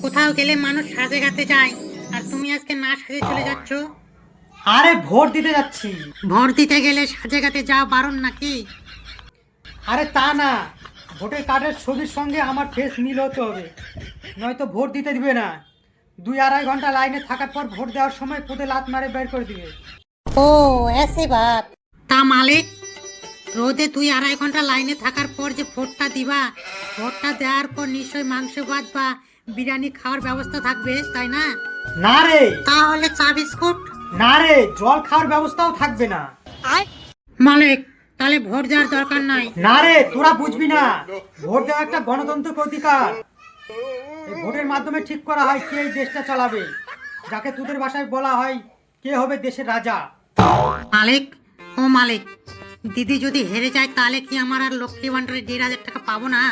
কোথাও গেলে মানুষ সাজে গাতে যায়, আর তুমি আজকে না সাজে চলে যাচ্ছ। আরে ভোট দিতে যাচ্ছি। ভোট দিতে গেলে সাজে গাতে যাওয়া বারণ নাকি? আরে তা না, ভোটের কার্ডের ছবির সঙ্গে আমার ফেস মিল হতে হবে, নয়তো ভোট দিতে দিবে না। 2-2.5 ঘন্টা লাইনে থাকার পর ভোট দেওয়ার সময় পুঁতে লাত মারে বের করে দিবে। ও ऐसे बात। তা মালিক, রোদে 2-2.5 ঘন্টা লাইনে থাকার পর যে ভোটটা দিবা, ভোটটা দেওয়ার পর নিশ্চয়ই মাংস ভাত বা বিরিয়ানি খাওয়ার ব্যবস্থা থাকবে, তাই না? না রে, তাহলে চা বিস্কুট? না রে, জল খাওয়ার ব্যবস্থাও থাকবে না। মালিক, তাহলে ভোট দেওয়ার দরকার নাই। না রে, তোরা বুঝবি না। ভোট দেওয়া একটা গণতান্ত্রিক অধিকার। এই ভোটের মাধ্যমে ঠিক করা হয় কে এই দেশটা চালাবে, যাকে তোদের ভাষায় বলা হয় কে হবে দেশের রাজা। মালিক, ও মালিক, দিদি যদি হেরে যায় তাহলে কি আমার আর লক্ষ্মী ভান্ডারে 1,500 টাকা পাবো না?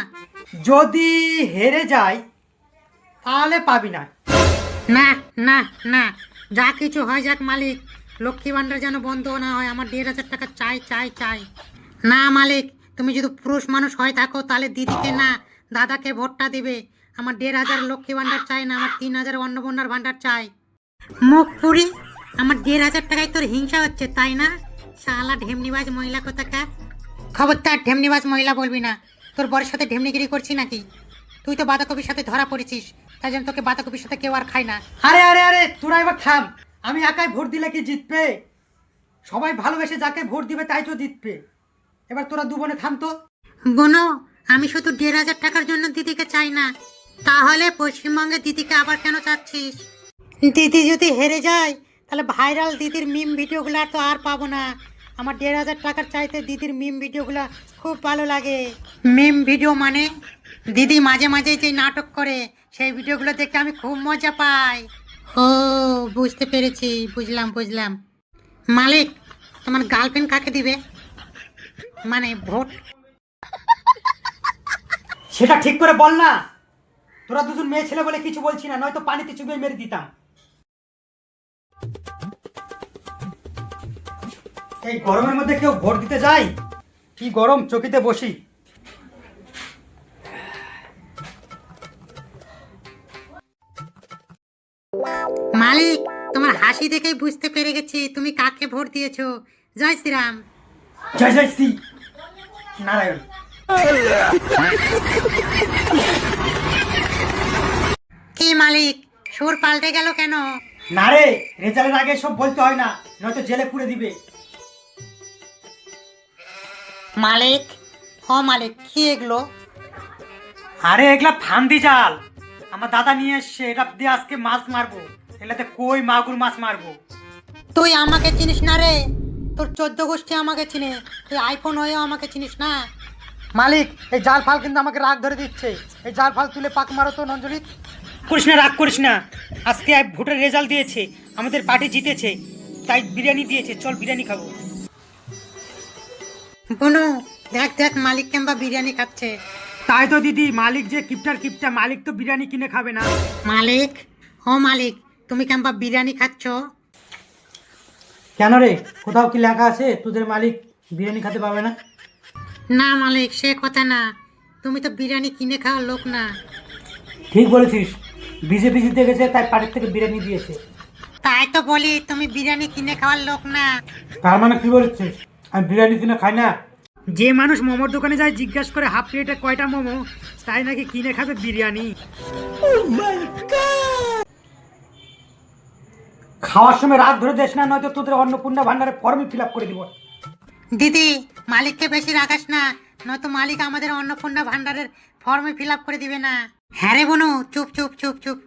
যদি হেরে যায় তাহলে পাবি না। না না না, যা কিছু হয় যাক মালিক, লক্ষ্মী ভান্ডার যেন বন্ধ না হয়। আমার 1,500 টাকা চাই চাই চাই। না মালিক, তুমি যদি পুরুষ মানুষ হয়ে থাকো তাহলে দিদিকে না দাদাকে ভোটটা দিবে। আমার 1,500 লক্ষ্মী ভান্ডার চাই না, আমার 3,000 অন্নপূর্ণার ভান্ডার চাই। মুখ পুরি, আমার 1,500 টাকায় তোর হিংসা হচ্ছে তাই না? শালা ঢেমনিবাজ মহিলা কোথাকার। খবরদার ঢেমনিবাজ মহিলা বলবি না। তোর বরের সাথে ঢেমনিগিরি করছি নাকি? তুই তো বাঁধাকপির সাথে ধরা পড়েছিস, তাই জন্য তোকে বাঁধাকপির সাথে কেউ আর খায় না। আরে আরে আরে, তোরা এবার থাম। আমি একাই ভোট দিলে কি জিতবে? সবাই ভালোবেসে যাকে ভোট দিবে তাই তো জিতবে। এবার তোরা দুবনে থাম তো। বোনো, আমি শুধু 1,500 টাকার জন্য দিদিকে চাই না। তাহলে পশ্চিমবঙ্গে দিদিকে আবার কেন চাচ্ছিস? দিদি যদি হেরে যায় তাহলে ভাইরাল দিদির মিম ভিডিওগুলো তো আর পাবো না। আমার 1,500 টাকার চাইতে দিদির মিম ভিডিওগুলো খুব ভালো লাগে। মিম ভিডিও মানে দিদি মাঝে মাঝে যে নাটক করে সেই ভিডিওগুলো দেখে আমি খুব মজা পাই। ও, বুঝতে পেরেছি, বুঝলাম বুঝলাম। মালিক, তোমার গার্লফ্রেন্ড কাকে দিবে? মানে ভোট? সেটা ঠিক করে বল না। তোরা দুজন মেয়ে ছেলে বলে কিছু বলছি না, নয়তো পানিতে চুবিয়ে মেরে দিতাম। এই গরমের মধ্যে কেউ ভোট দিতে যায়? কি গরম, চকিতে বসি। মালিক, তোমার হাসি দেখেই বুঝতে পেরে গেছি তুমি কাকে ভোট দিয়েছো। জয় শ্রীরাম। জয় জয় শ্রী নারায়ণ। কি মালিক, সুর পাল্টে গেল কেন? না রে, রেজাল্টের আগে সব বলতে হয় না, নয়তো জেলে পুরে দিবে। মালিক, ও মালিক, কি এগুলো? আরে এগুলা ফান্দি জাল, আমার দাদা নিয়ে এসছে। এটা দিয়ে আজকে মাছ মারবো, এগুলাতে কই মাগুর মাছ মারবো। তুই আমাকে চিনিস না রে, তোর 14 গোষ্ঠী আমাকে চিনে, তুই আইফোন হয়েও আমাকে চিনিস না। মালিক, এই জাল ফাল কিন্তু আমাকে রাগ ধরে দিচ্ছে। এই জাল ফাল তুলে পাক মারো তো নঞ্জলি। করিস না, রাগ করিস না। আজকে ভোটের রেজাল্ট দিয়েছে, আমাদের পার্টি জিতেছে, তাই বিরিয়ানি দিয়েছে। চল বিরিয়ানি খাবো। বনু, দেখ দেখ মালিক কেমবা বিরিয়ানি খাচ্ছে। তাই তো দিদি, মালিক যে কিপটার কিপটা, মালিক তো বিরিয়ানি কিনে খাবে না। মালিক, ও মালিক, তুমি কেমবা বিরিয়ানি খাচ্ছ? কেন রে, কোথাও কি লেখা আছে তোদের মালিক বিরিয়ানি খেতে পাবে না? না মালিক, সে কথা না। তুমি তো বিরিয়ানি কিনে খাওয়ার লোক না। ঠিক বলেছিস, বিজেপি জিতে গেছে তাই পার্টির থেকে বিরিয়ানি দিয়েছে। তাই তো বলি তুমি বিরিয়ানি কিনে খাওয়ার লোক না। তার মানে কি বলছিস আমি বিরিয়ানি কিনে খাই না? যে মানুষ মোমোর দোকানে যায় জিজ্ঞাসা করে হাফ প্লেটে কয়টা মোমো, তাই নাকি কিনে খাবে বিরিয়ানি। খাওয়ার সময় রাত ধরে দেশ না, নয়তো তোদের অন্নপূর্ণা ভান্ডারে ফর্মই ফিল আপ করে দিব। দিদি, মালিককে বেশি রাখাস না, নয়তো মালিক আমাদের অন্নপূর্ণা ভান্ডারের ফর্মে ফিল আপ করে দিবে না। হ্যাঁ রে বনু, চুপ চুপ চুপ চুপ।